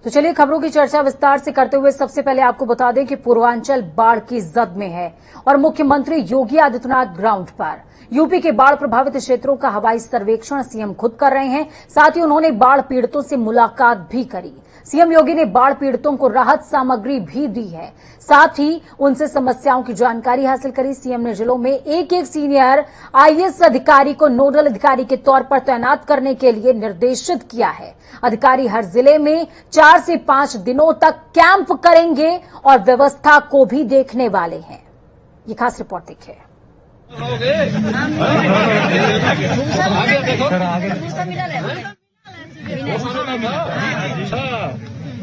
तो चलिए खबरों की चर्चा विस्तार से करते हुए सबसे पहले आपको बता दें कि पूर्वांचल बाढ़ की जद में है और मुख्यमंत्री योगी आदित्यनाथ ग्राउंड पर यूपी के बाढ़ प्रभावित क्षेत्रों का हवाई सर्वेक्षण सीएम खुद कर रहे हैं। साथ ही उन्होंने बाढ़ पीड़ितों से मुलाकात भी करी। सीएम योगी ने बाढ़ पीड़ितों को राहत सामग्री भी दी है, साथ ही उनसे समस्याओं की जानकारी हासिल करी। सीएम ने जिलों में एक एक सीनियर आईएएस अधिकारी को नोडल अधिकारी के तौर पर तैनात करने के लिए निर्देशित किया है। अधिकारी हर जिले में 4 से 5 दिनों तक कैंप करेंगे और व्यवस्था को भी देखने वाले हैं। ये खास रिपोर्ट देखिए।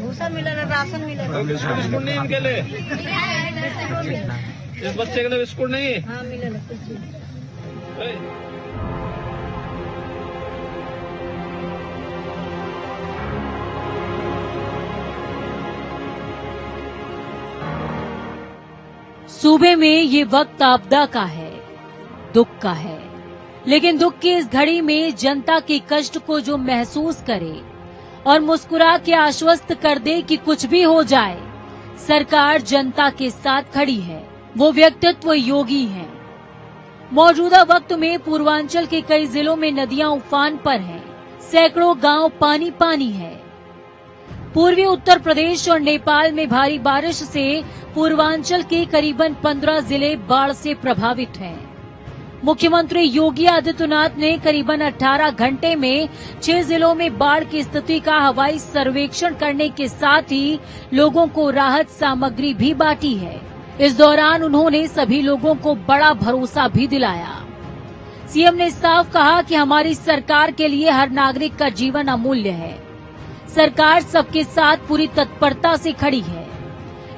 भूसा मिला ना, राशन मिला ना। बिस्कुट नहीं इनके लिए, इस बच्चे के लिए बिस्कुट नहीं। हाँ मिला ना कुछ। सूबे में ये वक्त आपदा का है, दुख का है, लेकिन दुख की इस घड़ी में जनता के कष्ट को जो महसूस करे और मुस्कुरा के आश्वस्त कर दे कि कुछ भी हो जाए, सरकार जनता के साथ खड़ी है, वो व्यक्तित्व योगी हैं। मौजूदा वक्त में पूर्वांचल के कई जिलों में नदियां उफान पर हैं, सैकड़ों गांव पानी पानी है। पूर्वी उत्तर प्रदेश और नेपाल में भारी बारिश से पूर्वांचल के करीबन 15 जिले बाढ़ से प्रभावित हैं। मुख्यमंत्री योगी आदित्यनाथ ने करीबन 18 घंटे में 6 जिलों में बाढ़ की स्थिति का हवाई सर्वेक्षण करने के साथ ही लोगों को राहत सामग्री भी बांटी है। इस दौरान उन्होंने सभी लोगों को बड़ा भरोसा भी दिलाया। सीएम ने साफ कहा कि हमारी सरकार के लिए हर नागरिक का जीवन अमूल्य है। सरकार सबके साथ पूरी तत्परता से खड़ी है।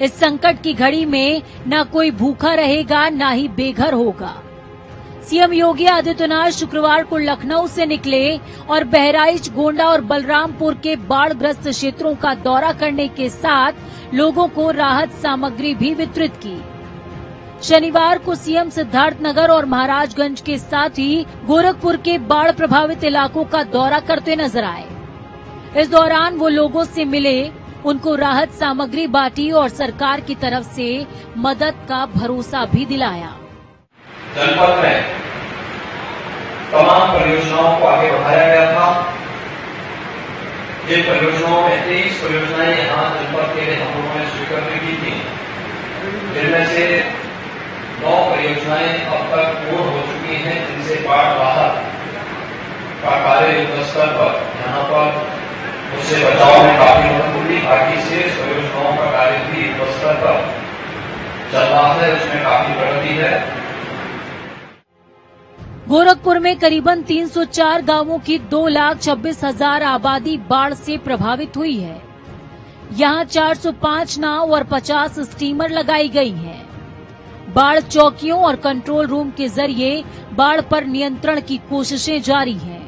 इस संकट की घड़ी में न कोई भूखा रहेगा, न ही बेघर होगा। सीएम योगी आदित्यनाथ शुक्रवार को लखनऊ से निकले और बहराइच, गोंडा और बलरामपुर के बाढ़ग्रस्त क्षेत्रों का दौरा करने के साथ लोगों को राहत सामग्री भी वितरित की। शनिवार को सीएम सिद्धार्थनगर और महाराजगंज के साथ ही गोरखपुर के बाढ़ प्रभावित इलाकों का दौरा करते नजर आए। इस दौरान वो लोगों से मिले, उनको राहत सामग्री बांटी और सरकार की तरफ से मदद का भरोसा भी दिलाया। जनपद में तमाम परियोजनाओं को आगे बढ़ाया गया था। जिन परियोजनाओं में 23 परियोजनाएं यहाँ जनपद के लिए हम लोगों ने स्वीकृत की थी, जिनमें से 9 परियोजनाएं अब तक पूर्ण हो चुकी हैं, जिनसे बाढ़ राहत का कार्य युद्ध स्तर पर यहाँ पर उससे बचाव में काफी मदद मिली। बाकी शेष परियोजनाओं का कार्य भी युद्ध स्तर पर चल रहा है, उसमें काफी प्रगति है। गोरखपुर में करीबन 304 गांवों की 2,26,000 आबादी बाढ़ से प्रभावित हुई है। यहां 405 नाव और 50 स्टीमर लगाई गई हैं। बाढ़ चौकियों और कंट्रोल रूम के जरिए बाढ़ पर नियंत्रण की कोशिशें जारी हैं,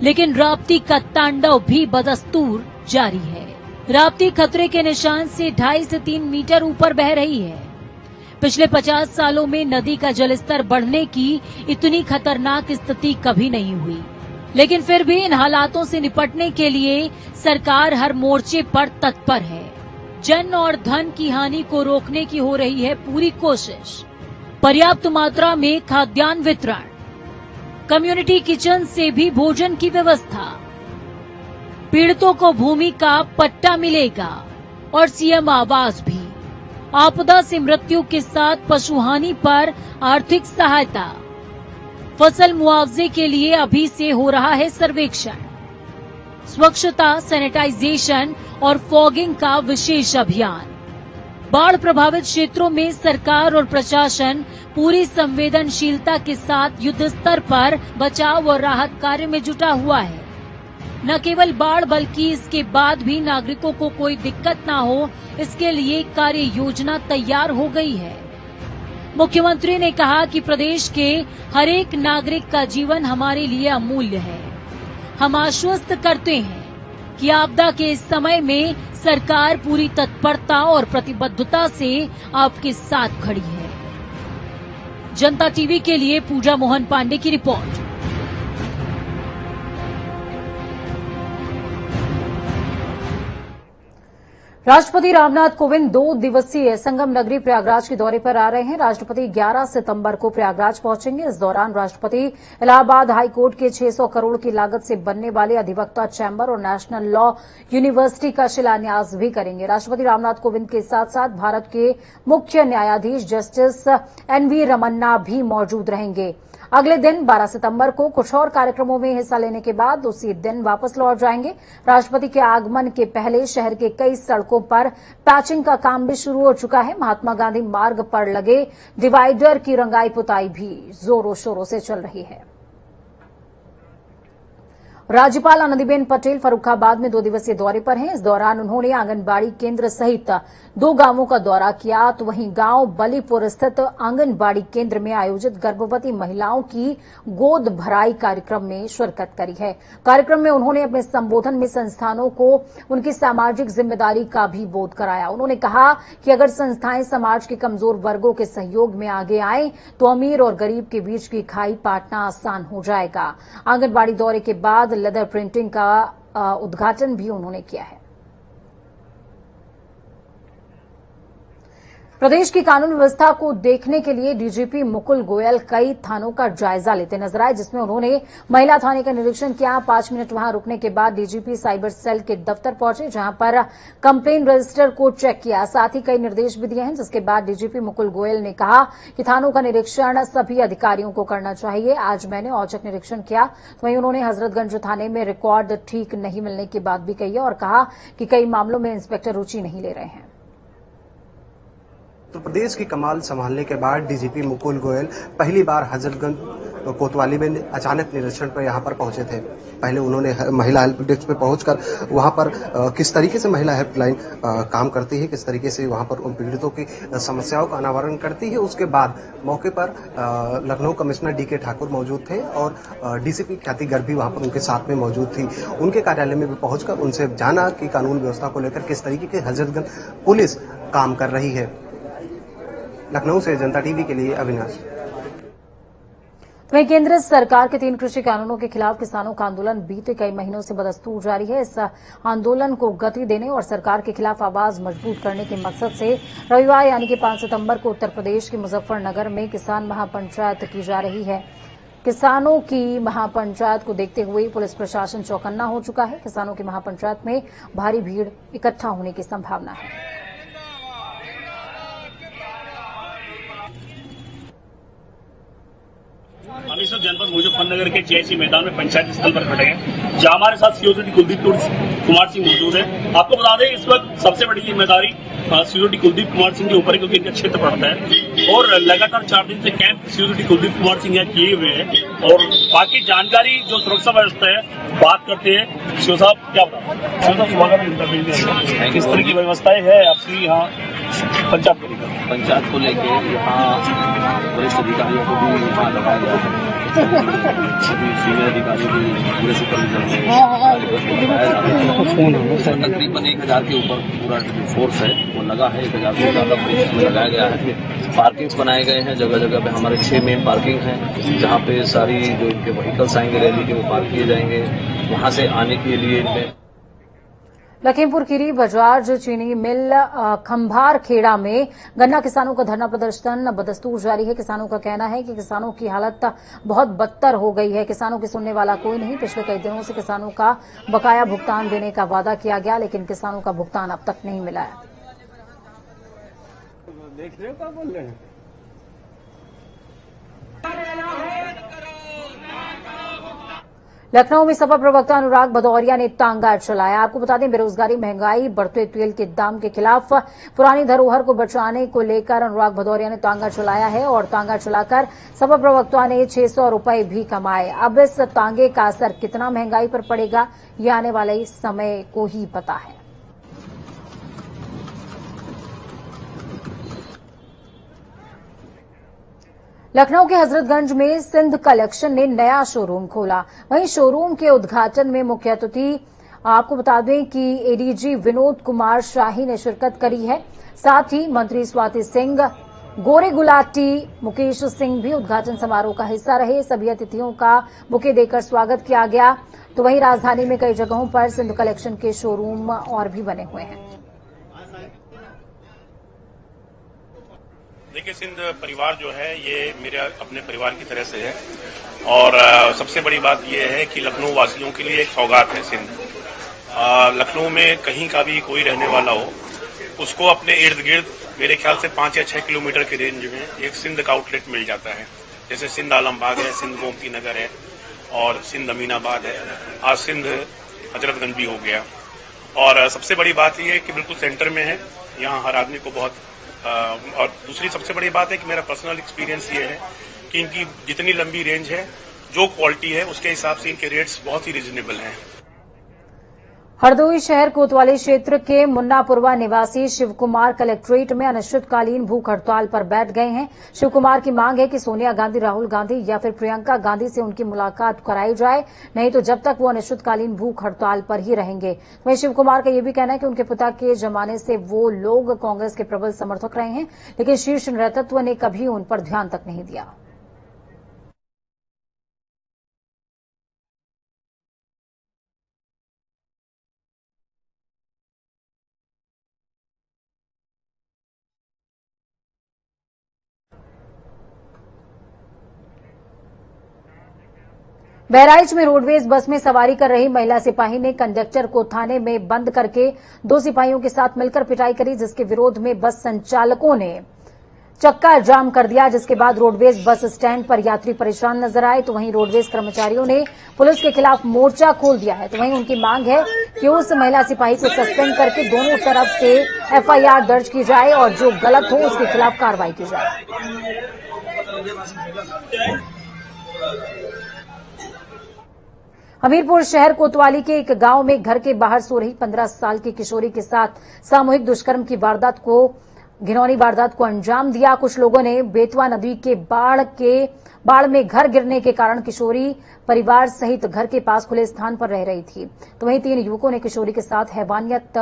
लेकिन राप्ती का तांडव भी बदस्तूर जारी है। राप्ती खतरे के निशान से 2.5 से 3 मीटर ऊपर बह रही है। पिछले 50 सालों में नदी का जलस्तर बढ़ने की इतनी खतरनाक स्थिति कभी नहीं हुई, लेकिन फिर भी इन हालातों से निपटने के लिए सरकार हर मोर्चे पर तत्पर है। जन और धन की हानि को रोकने की हो रही है पूरी कोशिश। पर्याप्त मात्रा में खाद्यान्न वितरण, कम्युनिटी किचन से भी भोजन की व्यवस्था, पीड़ितों को भूमि का पट्टा मिलेगा और सीएम आवास भी। आपदा से मृत्यु के साथ पशुहानि पर आर्थिक सहायता, फसल मुआवजे के लिए अभी से हो रहा है सर्वेक्षण, स्वच्छता, सैनिटाइजेशन और फॉगिंग का विशेष अभियान। बाढ़ प्रभावित क्षेत्रों में सरकार और प्रशासन पूरी संवेदनशीलता के साथ युद्ध स्तर पर बचाव और राहत कार्य में जुटा हुआ है। न केवल बाढ़ बल्कि इसके बाद भी नागरिकों को कोई दिक्कत न हो, इसके लिए कार्य योजना तैयार हो गई है। मुख्यमंत्री ने कहा कि प्रदेश के हर एक नागरिक का जीवन हमारे लिए अमूल्य है। हम आश्वस्त करते हैं कि आपदा के इस समय में सरकार पूरी तत्परता और प्रतिबद्धता से आपके साथ खड़ी है। जनता टीवी के लिए पूजा मोहन पांडे की रिपोर्ट। राष्ट्रपति रामनाथ कोविंद 2 दिवसीय संगम नगरी प्रयागराज के दौरे पर आ रहे हैं। राष्ट्रपति 11 सितंबर को प्रयागराज पहुंचेंगे। इस दौरान राष्ट्रपति इलाहाबाद हाईकोर्ट के 600 करोड़ की लागत से बनने वाले अधिवक्ता चैम्बर और नेशनल लॉ यूनिवर्सिटी का शिलान्यास भी करेंगे। राष्ट्रपति रामनाथ कोविंद के साथ साथ भारत के मुख्य न्यायाधीश जस्टिस एनवी रमन्ना भी मौजूद रहेंगे। अगले दिन 12 सितंबर को कुछ और कार्यक्रमों में हिस्सा लेने के बाद उसी दिन वापस लौट जाएंगे। राष्ट्रपति के आगमन के पहले शहर के कई सड़कों पर पैचिंग का काम भी शुरू हो चुका है। महात्मा गांधी मार्ग पर लगे डिवाइडर की रंगाई पुताई भी जोरों शोरों से चल रही है। राज्यपाल आनंदीबेन पटेल फर्रुखाबाद में 2 दिवसीय दौरे पर हैं। इस दौरान उन्होंने आंगनबाड़ी केंद्र सहित 2 गांवों का दौरा किया। तो वहीं गांव बलीपुर स्थित आंगनबाड़ी केंद्र में आयोजित गर्भवती महिलाओं की गोद भराई कार्यक्रम में शिरकत करी है। कार्यक्रम में उन्होंने अपने संबोधन में संस्थानों को उनकी सामाजिक जिम्मेदारी का भी बोध कराया। उन्होंने कहा कि अगर संस्थाएं समाज के कमजोर वर्गों के सहयोग में आगे आए तो अमीर और गरीब के बीच की खाई पाटना आसान हो जाएगा। आंगनबाड़ी दौरे के बाद लेदर प्रिंटिंग का उद्घाटन भी उन्होंने किया है। प्रदेश की कानून व्यवस्था को देखने के लिए डीजीपी मुकुल गोयल कई थानों का जायजा लेते नजर आए, जिसमें उन्होंने महिला थाने का निरीक्षण किया। 5 मिनट वहां रुकने के बाद डीजीपी साइबर सेल के दफ्तर पहुंचे, जहां पर कंप्लेन रजिस्टर को चेक किया। साथ ही कई निर्देश भी दिए हैं, जिसके बाद डीजीपी मुकुल गोयल ने कहा कि थानों का निरीक्षण सभी अधिकारियों को करना चाहिए। आज मैंने औचक निरीक्षण किया। तो वहीं उन्होंने हजरतगंज थाने में रिकॉर्ड ठीक नहीं मिलने की बात भी कही है और कहा कि कई मामलों में इंस्पेक्टर रुचि नहीं ले रहे हैं। उत्तर प्रदेश की कमान संभालने के बाद डीजीपी मुकुल गोयल पहली बार हजरतगंज कोतवाली में अचानक निरीक्षण पर यहां पर पहुंचे थे। पहले उन्होंने महिला हेल्प डेस्क पे पहुंचकर वहां पर किस तरीके से महिला हेल्पलाइन काम करती है, किस तरीके से वहां पर उन पीड़ितों की समस्याओं का अनावरण करती है। उसके बाद मौके पर लखनऊ कमिश्नर डीके ठाकुर मौजूद थे और डीसीपी ख्याति गर्ग भी वहां पर उनके साथ में मौजूद थी। उनके कार्यालय में भी पहुंचकर उनसे जाना कि कानून व्यवस्था को लेकर किस तरीके की हजरतगंज पुलिस काम कर रही है। लखनऊ से जनता टीवी के लिए अविनाश। वहीं केंद्र सरकार के 3 कृषि कानूनों के खिलाफ किसानों का आंदोलन बीते कई महीनों से बदस्तूर जारी है। इस आंदोलन को गति देने और सरकार के खिलाफ आवाज मजबूत करने के मकसद से रविवार यानी कि 5 सितंबर को उत्तर प्रदेश के मुजफ्फरनगर में किसान महापंचायत की जा रही है। किसानों की महापंचायत को देखते हुए पुलिस प्रशासन चौकन्ना हो चुका है। किसानों की महापंचायत में भारी भीड़ इकट्ठा होने की संभावना है। हम इस जनपद मुजफ्फरनगर के चेसी मैदान में पंचायत स्थल पर खड़े हैं, जहां हमारे साथ सिक्योरिटी कुलदीप कुमार सिंह मौजूद है। आपको बता दें इस वक्त सबसे बड़ी जिम्मेदारी सिक्योरिटी कुलदीप कुमार सिंह के ऊपर है, क्योंकि इनका क्षेत्र पड़ता है और लगातार 4 दिन से कैंप सिक्योरिटी कुलदीप कुमार सिंह यहाँ किए हुए हैं। और बाकी जानकारी जो सुरक्षा व्यवस्था है बात करते हैं। शिव साहब क्या बताओ, शिव साहब किस तरह की व्यवस्थाएं है आपकी यहाँ पंचायत को लेके? यहाँ वरिष्ठ अधिकारियों को भी यहाँ लगाया गया है, सभी सीनियर अधिकारी भी पूरे सुपरविजन में तकरीबन 1000 के ऊपर पूरा फोर्स है वो लगा है। 1000 से ज्यादा फोर्स में लगाया गया है। पार्किंग्स बनाए गए हैं जगह जगह पे। हमारे 6 मेन पार्किंग हैं जहाँ पे सारी जो इनके व्हीकल्स आएंगे रैली के वो पार्क किए जाएंगे। वहाँ से आने के लिए इनमें लखीमपुर खीरी बजाज चीनी मिल खंभार खेड़ा में गन्ना किसानों का धरना प्रदर्शन बदस्तूर जारी है। किसानों का कहना है कि किसानों की हालत बहुत बदतर हो गई है। किसानों की सुनने वाला कोई नहीं। पिछले कई दिनों से किसानों का बकाया भुगतान देने का वादा किया गया, लेकिन किसानों का भुगतान अब तक नहीं मिला है। देख रहे हो क्या बोल रहे हैं? लखनऊ में सपा प्रवक्ता अनुराग भदौरिया ने तांगा चलाया। आपको बता दें बेरोजगारी, महंगाई, बढ़ते तेल के दाम के खिलाफ पुरानी धरोहर को बचाने को लेकर अनुराग भदौरिया ने तांगा चलाया है और तांगा चलाकर सपा प्रवक्ता ने 600 रुपए भी कमाए। अब इस तांगे का असर कितना महंगाई पर पड़ेगा ये आने वाले समय को ही पता है। लखनऊ के हजरतगंज में सिंध कलेक्शन ने नया शोरूम खोला। वहीं शोरूम के उद्घाटन में मुख्य अतिथि आपको बता दें कि एडीजी विनोद कुमार शाही ने शिरकत करी है। साथ ही मंत्री स्वाति सिंह, गोरे गुलाटी, मुकेश सिंह भी उद्घाटन समारोह का हिस्सा रहे। सभी अतिथियों का बुके देकर स्वागत किया गया। तो वहीं राजधानी में कई जगहों पर सिंध कलेक्शन के शोरूम और भी बने हुए हैं। देखिए, सिंध परिवार जो है ये मेरे अपने परिवार की तरह से है और सबसे बड़ी बात ये है कि लखनऊ वासियों के लिए एक सौगात है सिंध। लखनऊ में कहीं का भी कोई रहने वाला हो, उसको अपने इर्द गिर्द मेरे ख्याल से 5 या 6 किलोमीटर के रेंज में एक सिंध का आउटलेट मिल जाता है। जैसे सिंध आलमबाग है, सिंध गोमती नगर है और सिंध अमीनाबाद है, आज सिंध हजरतगंज भी हो गया। और सबसे बड़ी बात यह है कि बिल्कुल सेंटर में है, यहाँ हर आदमी को बहुत और दूसरी सबसे बड़ी बात है कि मेरा पर्सनल एक्सपीरियंस ये है कि इनकी जितनी लंबी रेंज है, जो क्वालिटी है, उसके हिसाब से इनके रेट्स बहुत ही रिजनेबल हैं। हरदोई शहर कोतवाली क्षेत्र के मुन्नापुरवा निवासी शिवकुमार कलेक्ट्रेट में अनिश्चितकालीन भूख हड़ताल पर बैठ गए हैं। शिवकुमार की मांग है कि सोनिया गांधी, राहुल गांधी या फिर प्रियंका गांधी से उनकी मुलाकात कराई जाए, नहीं तो जब तक वो अनिश्चितकालीन भूख हड़ताल पर ही रहेंगे। वहीं शिवकुमार का यह भी कहना है कि उनके पिता के जमाने से वो लोग कांग्रेस के प्रबल समर्थक रहे हैं, लेकिन शीर्ष नेतृत्व ने कभी उन पर ध्यान तक नहीं दिया। बहराइच में रोडवेज बस में सवारी कर रही महिला सिपाही ने कंडक्टर को थाने में बंद करके 2 सिपाहियों के साथ मिलकर पिटाई करी, जिसके विरोध में बस संचालकों ने चक्का जाम कर दिया। जिसके बाद रोडवेज बस स्टैंड पर यात्री परेशान नजर आए, तो वहीं रोडवेज कर्मचारियों ने पुलिस के खिलाफ मोर्चा खोल दिया है। तो वहीं उनकी मांग है कि उस महिला सिपाही को सस्पेंड करके दोनों तरफ से एफआईआर दर्ज की जाए और जो गलत हो उसके खिलाफ कार्रवाई की जाए। हमीरपुर शहर कोतवाली के एक गांव में घर के बाहर सो रही 15 साल की किशोरी के साथ सामूहिक दुष्कर्म की घिनौनी वारदात को अंजाम दिया। कुछ लोगों ने बेतवा नदी के बाढ़ में घर गिरने के कारण किशोरी परिवार सहित घर के पास खुले स्थान पर रह रही थी। तो वहीं 3 युवकों ने किशोरी के साथ हैवानियत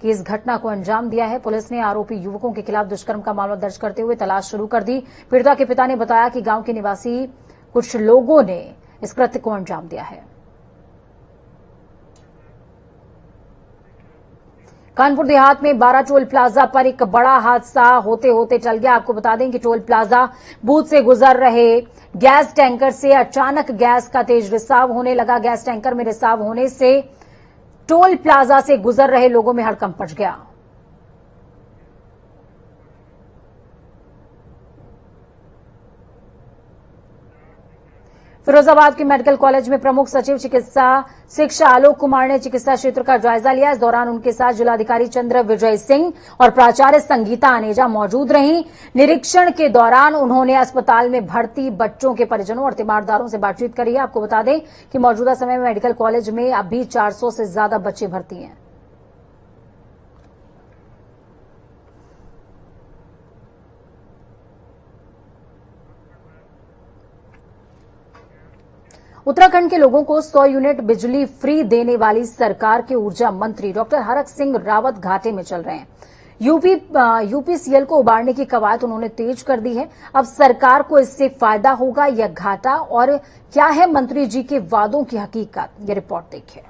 की इस घटना को अंजाम दिया है। पुलिस ने आरोपी युवकों के खिलाफ दुष्कर्म का मामला दर्ज करते हुए तलाश शुरू कर दी। पीड़िता के पिता ने बताया कि गांव के निवासी कुछ लोगों ने इस कृत्य को अंजाम दिया है। कानपुर देहात में 12 टोल प्लाजा पर एक बड़ा हादसा होते होते टल गया। आपको बता दें कि टोल प्लाजा बूथ से गुजर रहे गैस टैंकर से अचानक गैस का तेज रिसाव होने लगा। गैस टैंकर में रिसाव होने से टोल प्लाजा से गुजर रहे लोगों में हड़कंप मच गया। फिरोजाबाद के मेडिकल कॉलेज में प्रमुख सचिव चिकित्सा शिक्षा आलोक कुमार ने चिकित्सा क्षेत्र का जायजा लिया। इस दौरान उनके साथ जिलाधिकारी चंद्र विजय सिंह और प्राचार्य संगीता अनेजा मौजूद रहीं। निरीक्षण के दौरान उन्होंने अस्पताल में भर्ती बच्चों के परिजनों और तीमारदारों से बातचीत करी है। आपको बता दें कि मौजूदा समय में मेडिकल कॉलेज में अभी 400 से ज्यादा बच्चे भर्ती हैं। उत्तराखंड के लोगों को 100 यूनिट बिजली फ्री देने वाली सरकार के ऊर्जा मंत्री डॉक्टर हरक सिंह रावत घाटे में चल रहे हैं। यूपीसीएल को उबारने की कवायद उन्होंने तेज कर दी है। अब सरकार को इससे फायदा होगा या घाटा, और क्या है मंत्री जी के वादों की हकीकत, ये रिपोर्ट देखिए।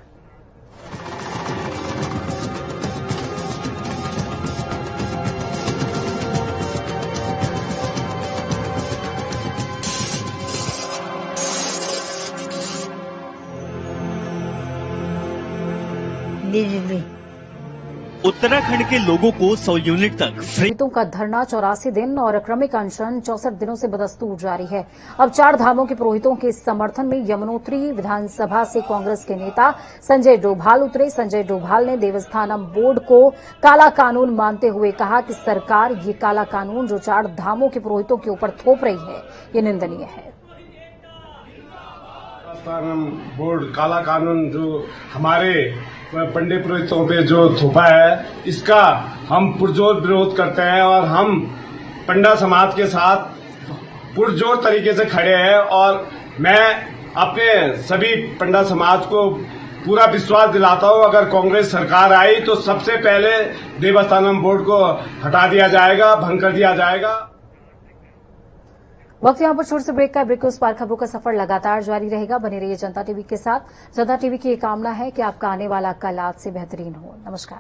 उत्तराखंड के लोगों को 100 यूनिट तक फ्री। का धरना 84 दिन और क्रमिक अनशन 64 दिनों से बदस्तूर जारी है। अब 4 धामों के पुरोहितों के समर्थन में यमुनोत्री विधानसभा से कांग्रेस के नेता संजय डोभाल उतरे। संजय डोभाल ने देवस्थानम बोर्ड को काला कानून मानते हुए कहा कि सरकार ये काला कानून जो 4 धामों के पुरोहितों के ऊपर थोप रही है, ये निंदनीय है। बोर्ड काला कानून जो हमारे पंडित पुरोहितों पे जो थोपा है, इसका हम पुरजोर विरोध करते हैं और हम पंडा समाज के साथ पुरजोर तरीके से खड़े हैं। और मैं अपने सभी पंडा समाज को पूरा विश्वास दिलाता हूं, अगर कांग्रेस सरकार आई तो सबसे पहले देवस्थानम बोर्ड को हटा दिया जाएगा, भंग कर दिया जाएगा। वक्त यहाँ पर छोटे से ब्रेक का। ब्रेक के उस पार खबरों का सफर लगातार जारी रहेगा। बने रहिए जनता टीवी के साथ। जनता टीवी की ये कामना है कि आपका आने वाला कल आज से बेहतरीन हो। नमस्कार।